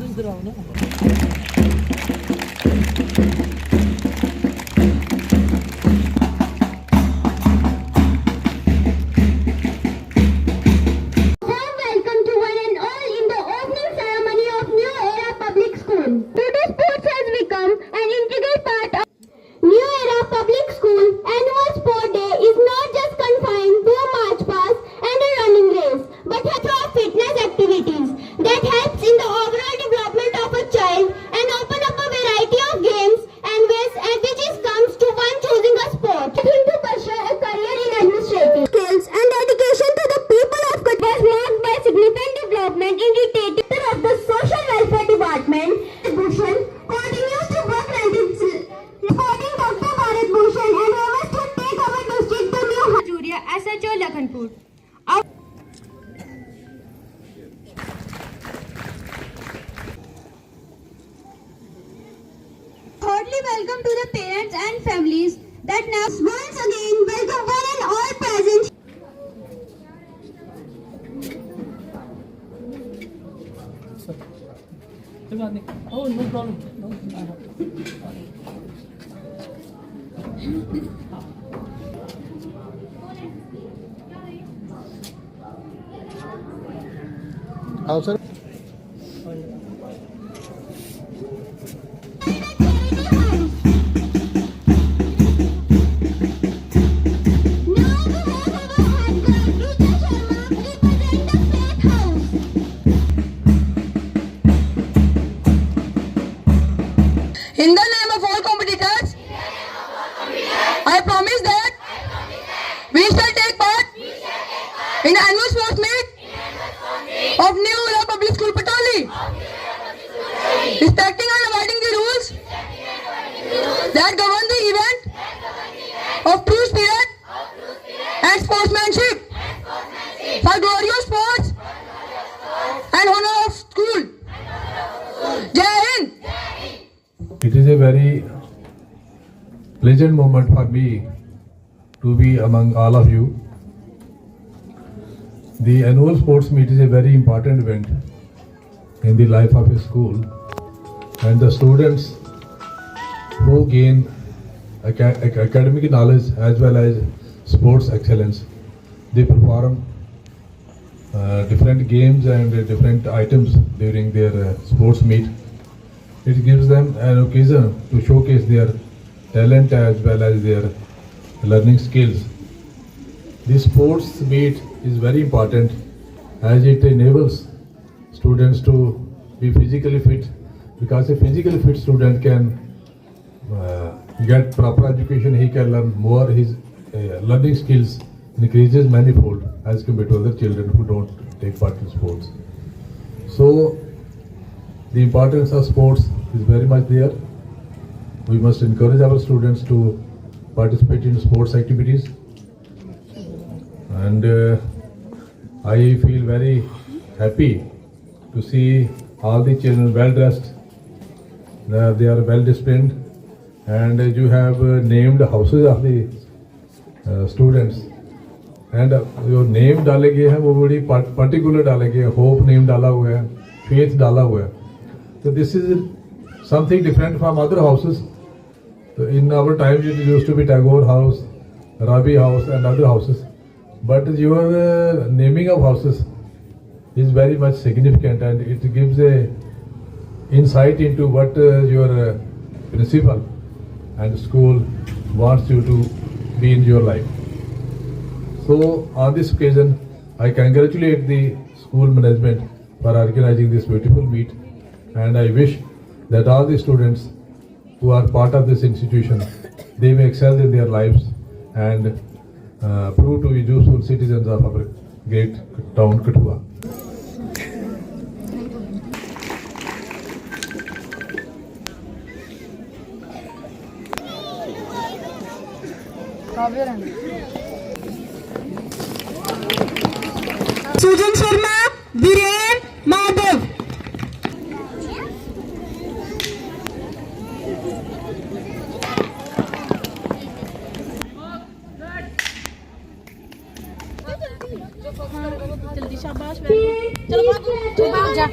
इधर आओ ना। Welcome to one and all in the opening ceremony of New Era Public School. Today sports has become an integral part of New Era Public School. Annual Sport Day is not just confined to a march past and a running race, but has of fitness activities that helps in the overall development of a child and open up a variety of games and ways and which is comes to one choosing a sport. Him to pursue a career in administrative skills and dedication to the people of Kutch was marked by significant development in the theatre of the social welfare department. Bhushan continues to work and its supporting Dr. Bharat Bhushan and efforts to take our district to new heights. Juria, SHO Lakhanpur. Heartily welcome to the parents and families that now once again welcome one and all present. Oh, no problem. No. आओ sir. In the name of all competitors, I promise that we shall take part in the annual sports meet of New Era Public School Patoli, respecting and abiding the rules that govern the event of true spirit and sportsmanship for glory of sports and honor of school. Jai Hind. It is a very pleasant moment for me to be among all of you. The annual sports meet is a very important event in the life of a school, and the students who gain academic knowledge as well as sports excellence, they perform different games and different items during their sports meet. It gives them an occasion to showcase their talent as well as their learning skills. This sports meet is very important as it enables students to be physically fit, because a physically fit student can get proper education, he can learn more, his learning skills increases manifold as compared to other children who don't take part in sports. So the importance of sports is very much there. We must encourage our students to participate in sports activities, and I feel very happy to see all the children well dressed. They are well disciplined, and you have named houses of the students, and जो name डाले गए हैं वो बड़ी particular डाले गए हैं. Hope name डाला हुआ है, फेथ डाला हुआ है. So this is something different from other houses. So in our time it used to be Tagore House, Rabi House and other houses. But your naming of houses is very much significant, and it gives a insight into what your principal and school wants you to be in your life. So on this occasion, I congratulate the school management for organizing this beautiful meet, and I wish that all the students who are part of this institution, they may excel in their lives and prove to be useful citizens of our great town Kathua. Sujan Sharma, Viren, Madhav. जल्दी शाबाश चलो भाग जा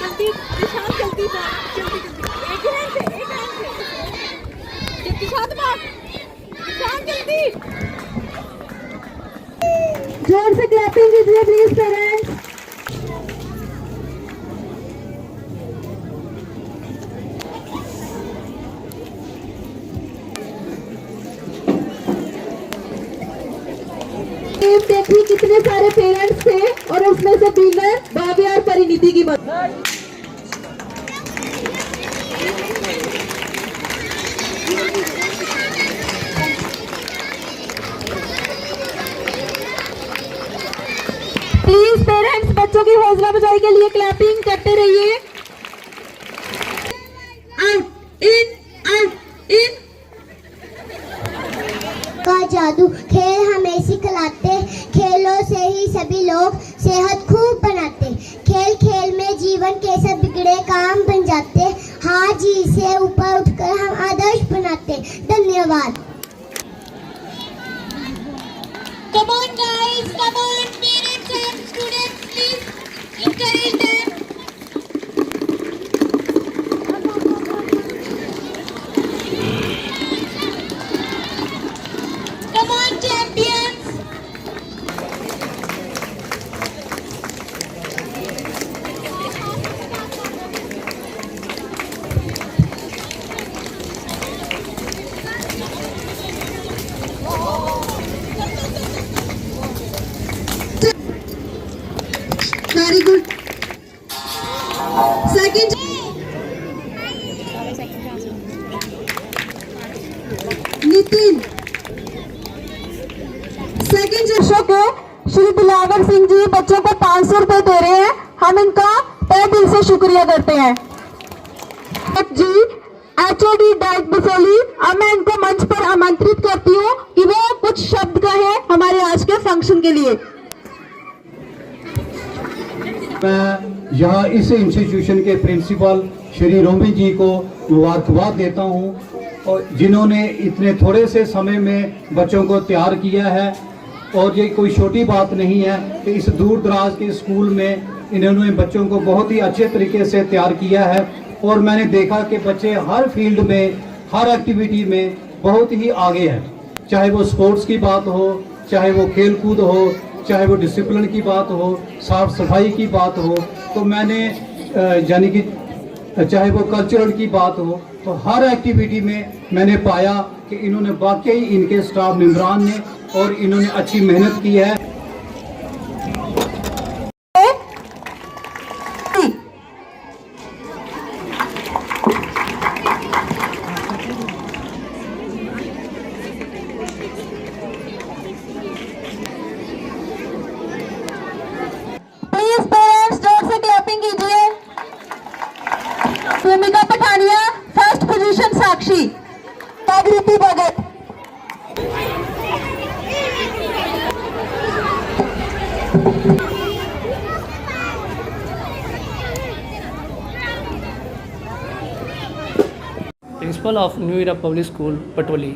जल्दी निशान जल्दी जा जल्दी जल्दी एक हैंड से जल्दी साथ बात निशान जल्दी जोर से क्लैपिंग कीजिए प्लीज पेरेंट्स। देखिए कितने सारे पेरेंट्स थे और उसमें से विनर भाव्या और परिणीति की बात। प्लीज पेरेंट्स बच्चों की हौसला अफजाई के लिए क्लैपिंग करते रहिए। आउट इन का जादू खेल हमें सिखलाते, खेलों से ही सभी लोग सेहत खूब बनाते। खेल खेल में जीवन के सब बिगड़े काम बन जाते। हाँ जी से ऊपर उठकर हम आदर्श बनाते। धन्यवाद। Come on guys, come on parents and students, please encourage them. Come on champions. Very good. Second. Nitin. Second शिक्षक को श्री दिलावर सिंह जी बच्चों को 500 रुपए दे रहे हैं। हम इनका तहे दिल से शुक्रिया करते हैं। जी HOD डाइट बसोली, अब मैं इनको मंच पर आमंत्रित करती हूँ कि वो कुछ शब्द कहें हमारे आज के फंक्शन के लिए। मैं यहाँ इस इंस्टीट्यूशन के प्रिंसिपल श्री रोमी जी को मुबारकबाद देता हूँ और जिन्होंने इतने थोड़े से समय में बच्चों को तैयार किया है। और ये कोई छोटी बात नहीं है कि इस दूर दराज के स्कूल में इन्होंने बच्चों को बहुत ही अच्छे तरीके से तैयार किया है। और मैंने देखा कि बच्चे हर फील्ड में, हर एक्टिविटी में बहुत ही आगे हैं। चाहे वो स्पोर्ट्स की बात हो, चाहे वो खेल कूद हो, चाहे वो डिसिप्लिन की बात हो, साफ सफाई की बात हो, तो मैंने यानी कि चाहे वो कल्चरल की बात हो, तो हर एक्टिविटी में मैंने पाया कि इन्होंने वाकई इनके स्टाफ मेंबरान ने और इन्होंने अच्छी मेहनत की है। प्लीज पेरेंट्स जोर से क्लैपिंग कीजिए। भूमिका Pathania first position, Sakshi. Jagriti Bhagat. Principal of new era public school Patoli.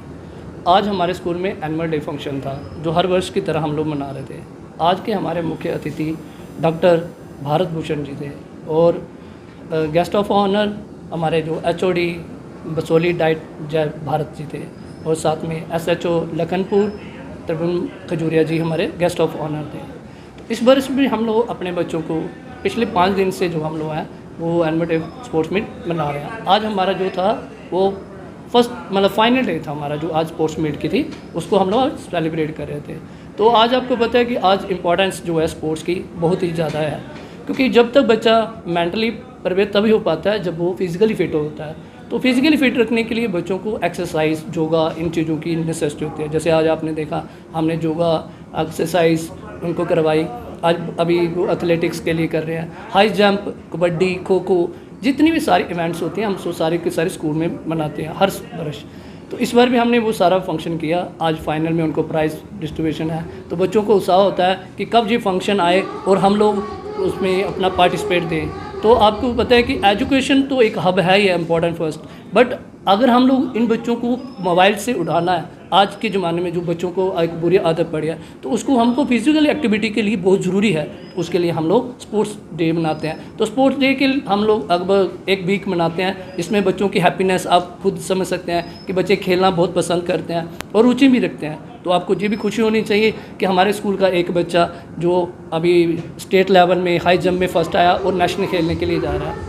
आज हमारे स्कूल में एनुअल डे फंक्शन था जो हर वर्ष की तरह हम लोग मना रहे थे। आज के हमारे मुख्य अतिथि डॉक्टर भारत भूषण जी थे और गेस्ट ऑफ ऑनर हमारे जो HOD बसोली डाइट जय भारत जी थे और साथ में SHO लखनपुर त्रिभुवन खजूरिया जी हमारे गेस्ट ऑफ ऑनर थे। इस वर्ष भी हम लोग अपने बच्चों को पिछले 5 दिन से जो हम लोग हैं वो एनुअल डे स्पोर्ट्स मीट मना रहे हैं। आज हमारा जो था वो फर्स्ट मतलब फाइनल डे था हमारा, जो आज स्पोर्ट्स मीट की थी उसको हम लोग सेलिब्रेट कर रहे थे। तो आज आपको पता है कि आज इम्पोर्टेंस जो है स्पोर्ट्स की बहुत ही ज़्यादा है, क्योंकि जब तक बच्चा मेंटली प्रवेश तभी हो पाता है जब वो फिज़िकली फिट होता है। तो फिज़िकली फिट रखने के लिए बच्चों को एक्सरसाइज, योगा, इन चीज़ों की नेसेसिटी होती है। जैसे आज आपने देखा हमने योगा एक्सरसाइज उनको करवाई। आज अभी वो एथलेटिक्स के लिए कर रहे हैं, हाई जंप, कबड्डी, खो खो, जितनी भी सारी इवेंट्स होती हैं हम सारे के सारे स्कूल में मनाते हैं हर वर्ष। तो इस बार भी हमने वो सारा फंक्शन किया। आज फाइनल में उनको प्राइज़ डिस्ट्रीब्यूशन है, तो बच्चों को उत्साह होता है कि कब ये फंक्शन आए और हम लोग उसमें अपना पार्टिसिपेट दें। तो आपको पता है कि एजुकेशन तो एक हब है, ये इम्पोर्टेंट फर्स्ट, बट अगर हम लोग इन बच्चों को मोबाइल से उठाना है आज के ज़माने में जो बच्चों को एक बुरी आदत पड़ी है, तो उसको हमको फिजिकल एक्टिविटी के लिए बहुत ज़रूरी है। उसके लिए हम लोग स्पोर्ट्स डे मनाते हैं। तो स्पोर्ट्स डे के हम लोग लगभग एक वीक मनाते हैं। इसमें बच्चों की हैप्पीनेस आप खुद समझ सकते हैं कि बच्चे खेलना बहुत पसंद करते हैं और रुचि भी रखते हैं। तो आपको ये भी खुशी होनी चाहिए कि हमारे स्कूल का एक बच्चा जो अभी स्टेट लेवल में हाई जंप में फर्स्ट आया और नेशनल खेलने के लिए जा रहा है।